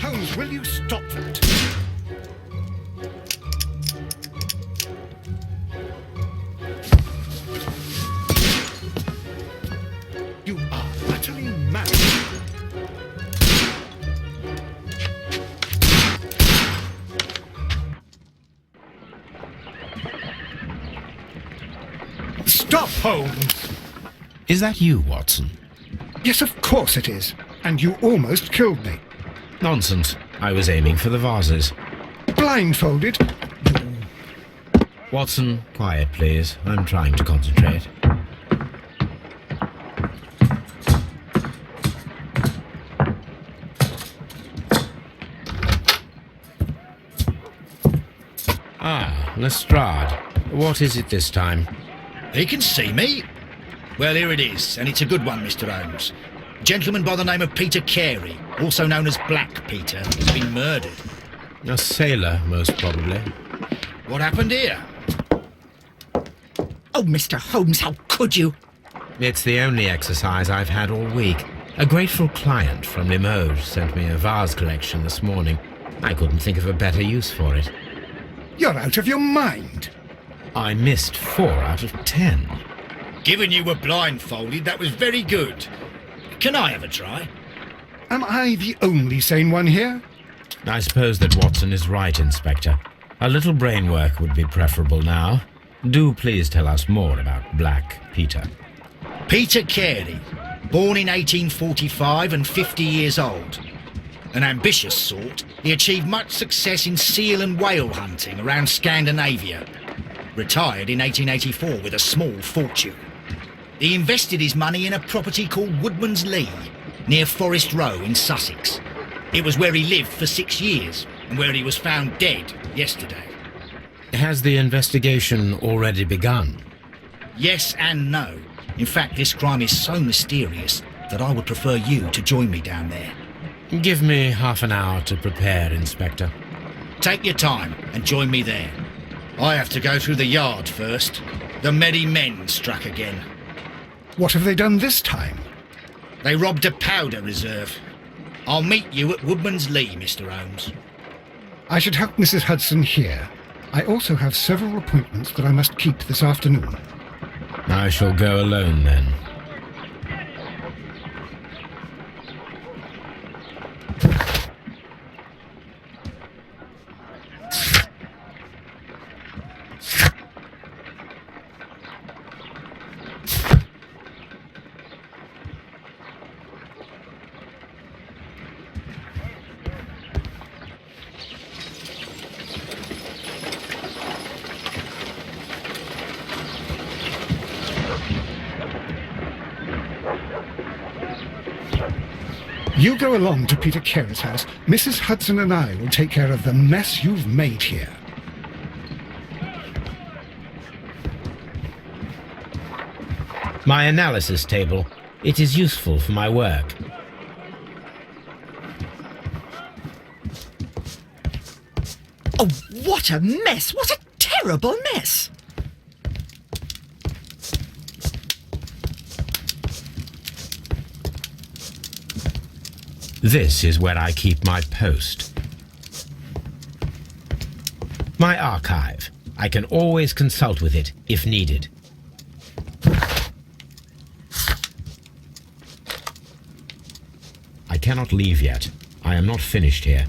Holmes, will you stop that? You are utterly mad. Stop, Holmes! Is that you, Watson? Yes, of course it is. And you almost killed me. Nonsense. I was aiming for the vases. Blindfolded? Watson, quiet, please. I'm trying to concentrate. Ah, Lestrade. What is it this time? He can see me. Well, here it is, and it's a good one, Mr. Holmes. A gentleman by the name of Peter Carey, also known as Black Peter, has been murdered. A sailor, most probably. What happened here? Oh, Mr. Holmes, how could you? It's the only exercise I've had all week. A grateful client from Limoges sent me a vase collection this morning. I couldn't think of a better use for it. You're out of your mind. I missed 4 out of 10. Given you were blindfolded, that was very good. Can I have a try? Am I the only sane one here? I suppose that Watson is right, Inspector. A little brain work would be preferable now. Do please tell us more about Black Peter. Peter Carey, born in 1845 and 50 years old. An ambitious sort, he achieved much success in seal and whale hunting around Scandinavia. Retired in 1884 with a small fortune. He invested his money in a property called Woodman's Lee, near Forest Row in Sussex. It was where he lived for 6 years, and where he was found dead yesterday. Has the investigation already begun? Yes and no. In fact, this crime is so mysterious that I would prefer you to join me down there. Give me half an hour to prepare, Inspector. Take your time and join me there. I have to go through the yard first. The merry men struck again. What have they done this time? They robbed a powder reserve. I'll meet you at Woodman's Lee, Mr. Holmes. I should help Mrs. Hudson here. I also have several appointments that I must keep this afternoon. I shall go alone then. You go along to Peter Carey's house. Mrs. Hudson and I will take care of the mess you've made here. My analysis table. It is useful for my work. Oh, what a mess! What a terrible mess! This is where I keep my post. My archive. I can always consult with it if needed. I cannot leave yet. I am not finished here.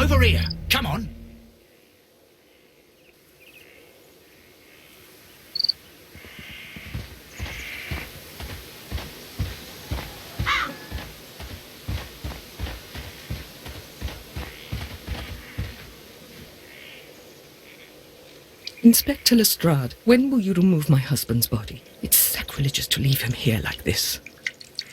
Over here. Come on. Inspector Lestrade, when will you remove my husband's body? It's sacrilegious to leave him here like this.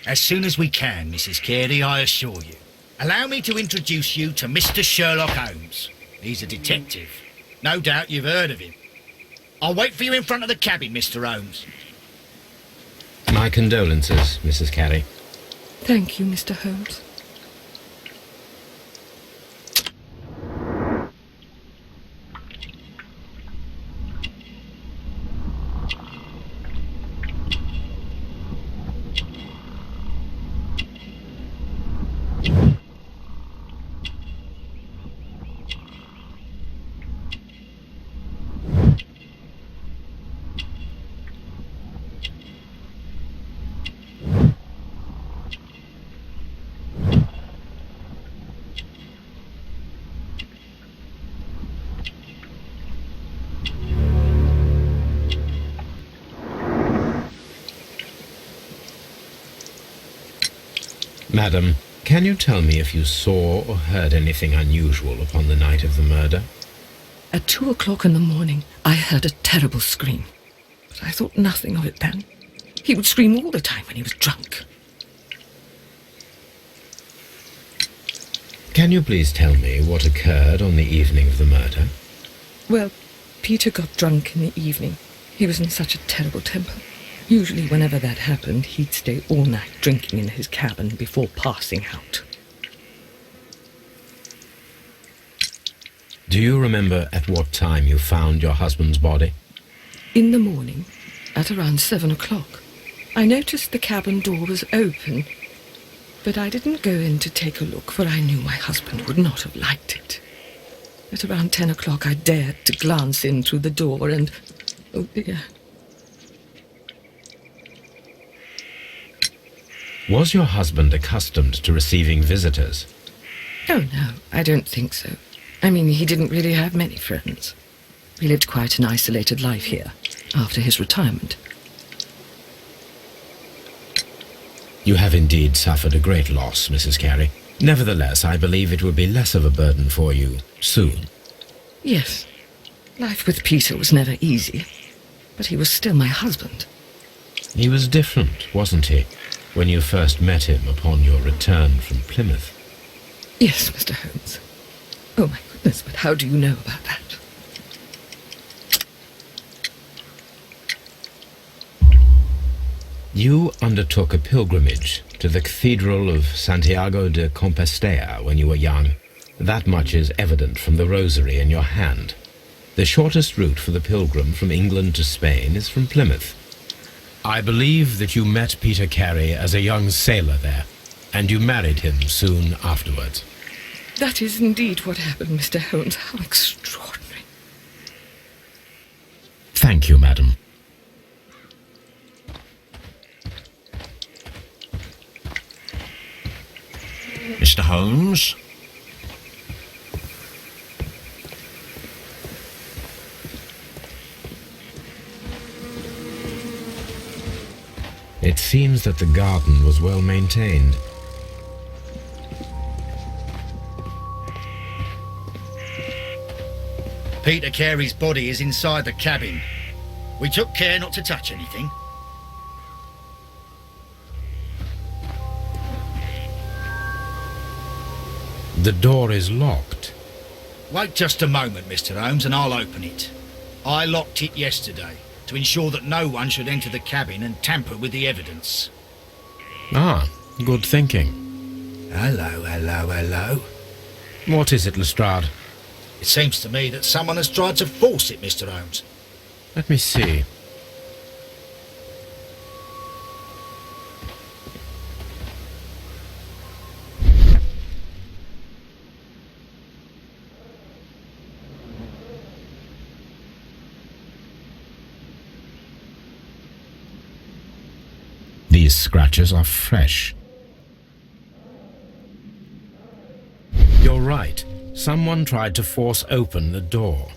As soon as we can, Mrs. Carey, I assure you. Allow me to introduce you to Mr. Sherlock Holmes. He's a detective. No doubt you've heard of him. I'll wait for you in front of the cabin, Mr. Holmes. My condolences, Mrs. Carey. Thank you, Mr. Holmes. Madam, can you tell me if you saw or heard anything unusual upon the night of the murder? At 2 o'clock in the morning, I heard a terrible scream. But I thought nothing of it then. He would scream all the time when he was drunk. Can you please tell me what occurred on the evening of the murder? Well, Peter got drunk in the evening. He was in such a terrible temper. Usually whenever that happened, he'd stay all night drinking in his cabin before passing out. Do you remember at what time you found your husband's body? In the morning, at around 7 o'clock, I noticed the cabin door was open, but I didn't go in to take a look, for I knew my husband would not have liked it. At around 10 o'clock, I dared to glance in through the door and, oh dear. Was your husband accustomed to receiving visitors? Oh no, I don't think so. I mean, he didn't really have many friends. He lived quite an isolated life here, after his retirement. You have indeed suffered a great loss, Mrs. Carey. Nevertheless, I believe it will be less of a burden for you soon. Yes, life with Peter was never easy, but he was still my husband. He was different, wasn't he, when you first met him upon your return from Plymouth? Yes, Mr. Holmes. Oh my goodness, but how do you know about that? You undertook a pilgrimage to the Cathedral of Santiago de Compostela when you were young. That much is evident from the rosary in your hand. The shortest route for the pilgrim from England to Spain is from Plymouth. I believe that you met Peter Carey as a young sailor there, and you married him soon afterwards. That is indeed what happened, Mr. Holmes. How extraordinary. Thank you, madam. Mr. Holmes? It seems that the garden was well maintained. Peter Carey's body is inside the cabin. We took care not to touch anything. The door is locked. Wait just a moment, Mr. Holmes, and I'll open it. I locked it yesterday to ensure that no one should enter the cabin and tamper with the evidence. Ah, good thinking. Hello, hello, hello. What is it, Lestrade? It seems to me that someone has tried to force it, Mr. Holmes. Let me see. These scratches are fresh. You're right. Someone tried to force open the door.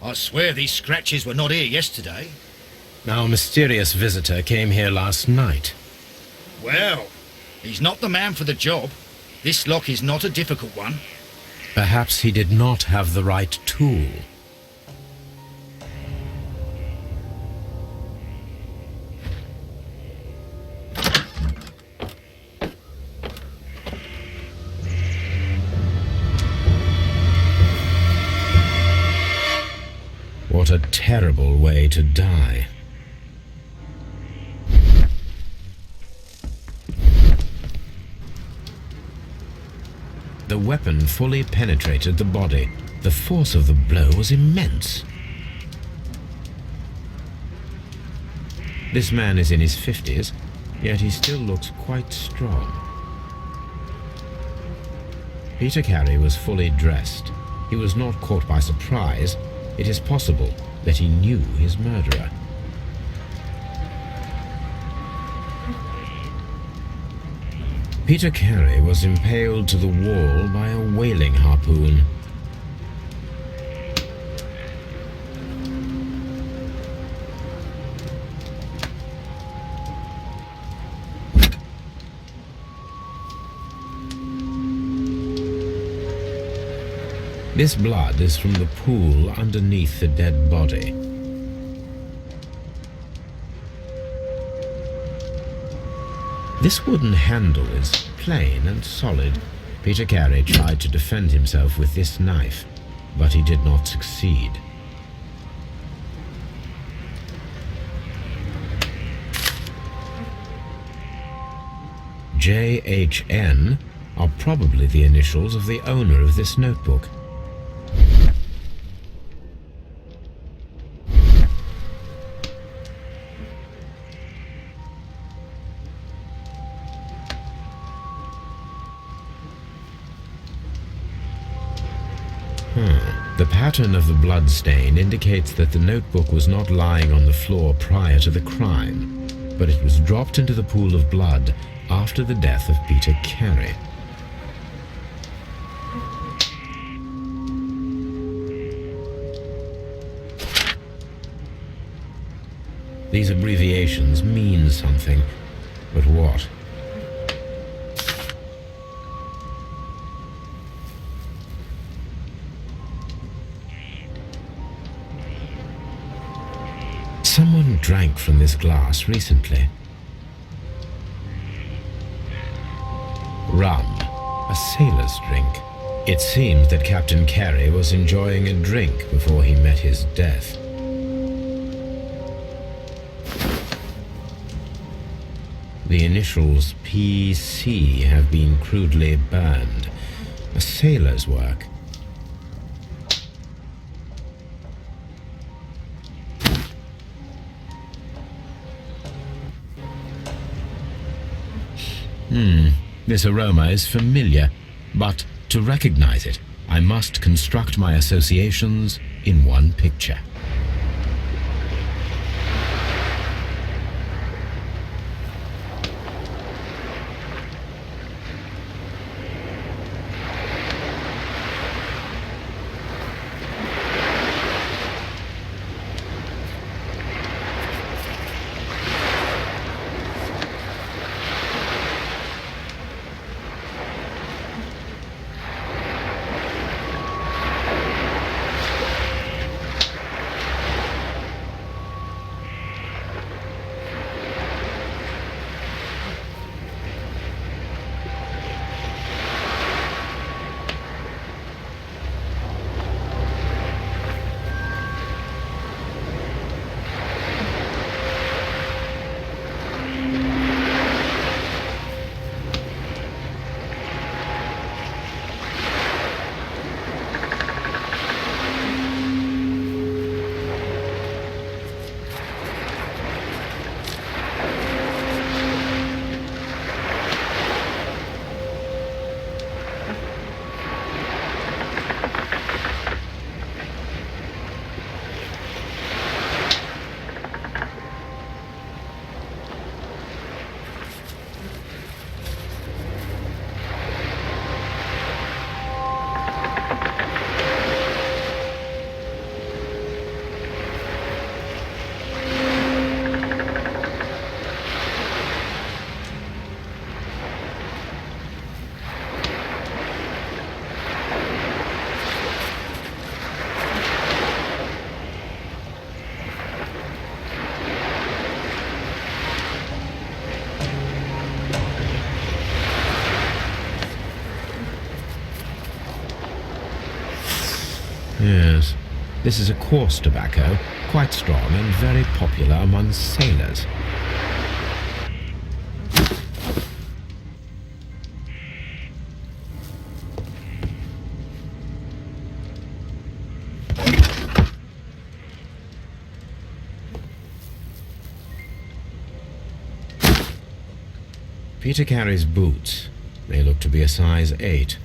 I swear these scratches were not here yesterday. Our mysterious visitor came here last night. Well, he's not the man for the job. This lock is not a difficult one. Perhaps he did not have the right tool. What a terrible way to die. The weapon fully penetrated the body. The force of the blow was immense. This man is in his 50s, yet he still looks quite strong. Peter Carey was fully dressed. He was not caught by surprise. It is possible that he knew his murderer. Peter Carey was impaled to the wall by a whaling harpoon. This blood is from the pool underneath the dead body. This wooden handle is plain and solid. Peter Carey tried to defend himself with this knife, but he did not succeed. JHN are probably the initials of the owner of this notebook. The pattern of the blood stain indicates that the notebook was not lying on the floor prior to the crime, but it was dropped into the pool of blood after the death of Peter Carey. These abbreviations mean something, but what? Someone drank from this glass recently. Rum, a sailor's drink. It seems that Captain Carey was enjoying a drink before he met his death. The initials PC have been crudely burned. A sailor's work. This aroma is familiar, but to recognize it, I must construct my associations in one picture. Yes. This is a coarse tobacco, quite strong and very popular among sailors. Peter Carey's boots. They look to be a size 8.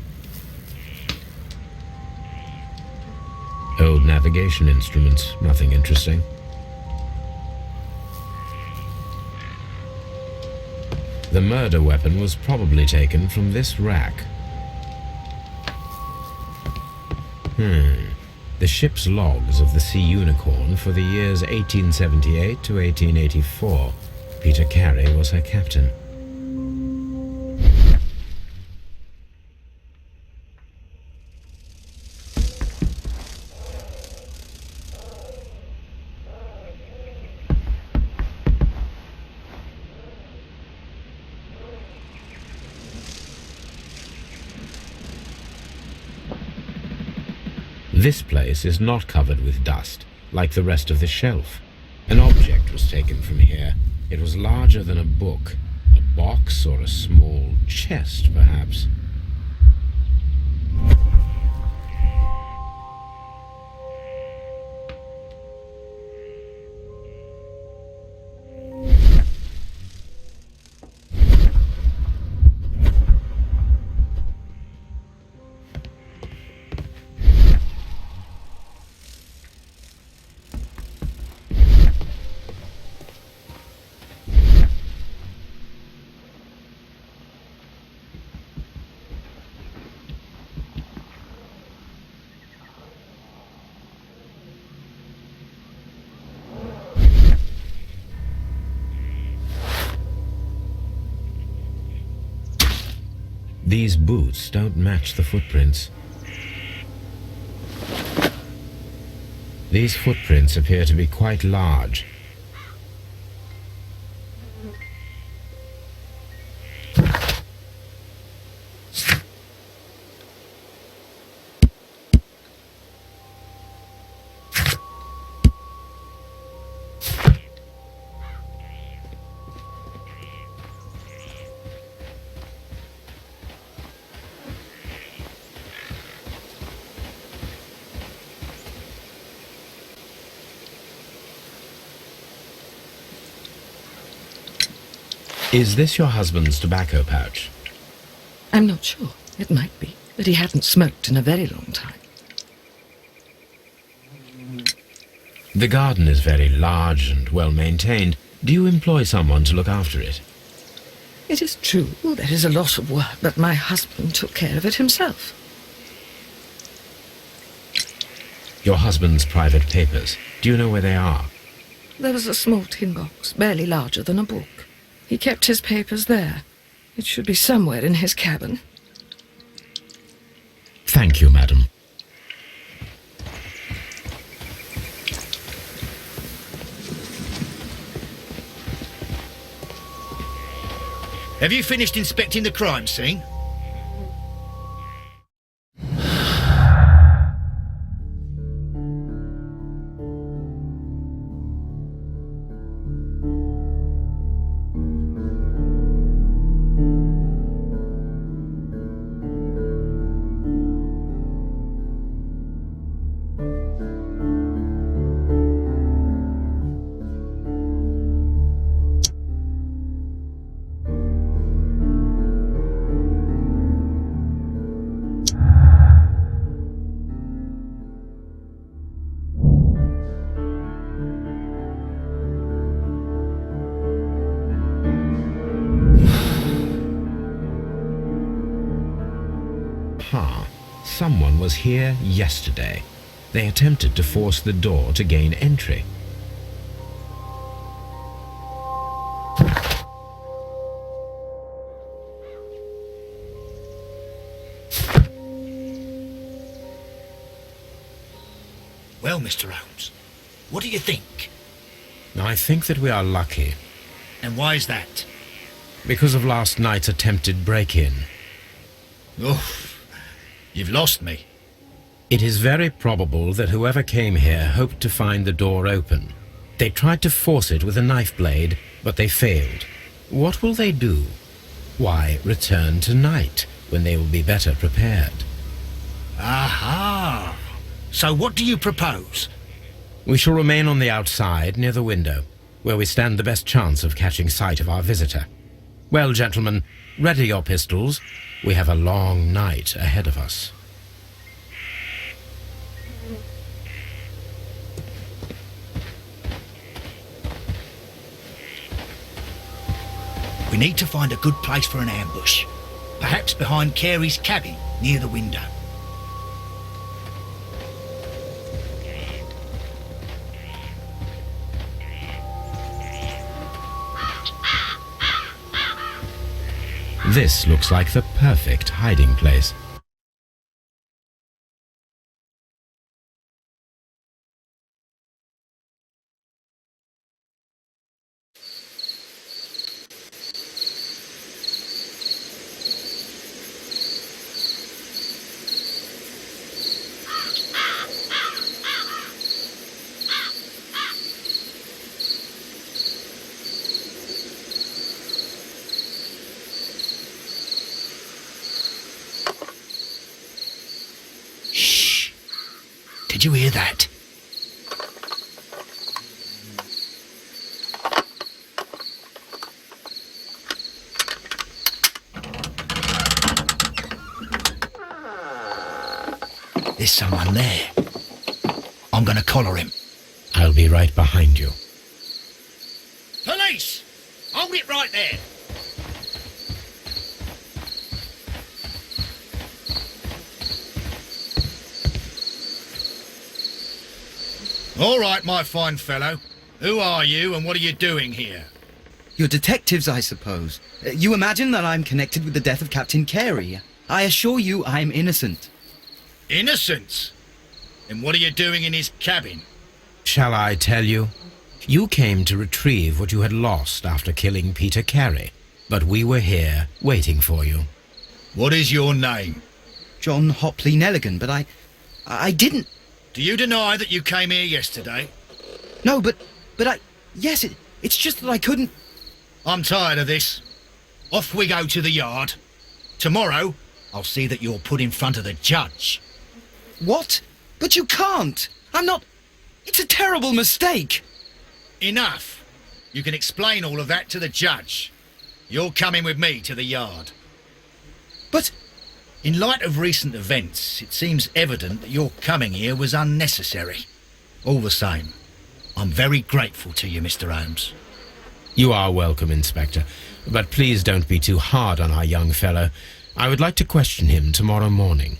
Old navigation instruments, nothing interesting. The murder weapon was probably taken from this rack. The ship's logs of the Sea Unicorn for the years 1878 to 1884. Peter Carey was her captain. This place is not covered with dust, like the rest of the shelf. An object was taken from here. It was larger than a book, a box or a small chest, perhaps. These boots don't match the footprints. These footprints appear to be quite large. Is this your husband's tobacco pouch? I'm not sure. It might be, but he hadn't smoked in a very long time. The garden is very large and well maintained. Do you employ someone to look after it? It is true, there is a lot of work, but my husband took care of it himself. Your husband's private papers. Do you know where they are? There was a small tin box, barely larger than a book. He kept his papers there. It should be somewhere in his cabin. Thank you, madam. Have you finished inspecting the crime scene? Someone was here yesterday. They attempted to force the door to gain entry. Well, Mr. Holmes, what do you think? I think that we are lucky. And why is that? Because of last night's attempted break-in. Oh, you've lost me. It is very probable that whoever came here hoped to find the door open. They tried to force it with a knife blade, but they failed. What will they do? Why, return tonight, when they will be better prepared. Aha! So what do you propose? We shall remain on the outside, near the window, where we stand the best chance of catching sight of our visitor. Well, gentlemen, ready your pistols. We have a long night ahead of us. We need to find a good place for an ambush. Perhaps behind Carey's cabin, near the window. This looks like the perfect hiding place. Did you hear that? There's someone there. I'm gonna collar him. I'll be right behind you. Police! Hold it right there. All right, my fine fellow. Who are you and what are you doing here? You're detectives, I suppose. You imagine that I'm connected with the death of Captain Carey. I assure you I'm innocent. Innocent? Then what are you doing in his cabin? Shall I tell you? You came to retrieve what you had lost after killing Peter Carey, but we were here waiting for you. What is your name? John Hopley Nelligan, but I didn't... Do you deny that you came here yesterday? No, but yes, it's just that I couldn't... I'm tired of this. Off we go to the yard. Tomorrow, I'll see that you're put in front of the judge. What? But you can't! I'm not... It's a terrible mistake! Enough. You can explain all of that to the judge. You're coming with me to the yard. But... In light of recent events, it seems evident that your coming here was unnecessary. All the same, I'm very grateful to you, Mr. Holmes. You are welcome, Inspector, but please don't be too hard on our young fellow. I would like to question him tomorrow morning.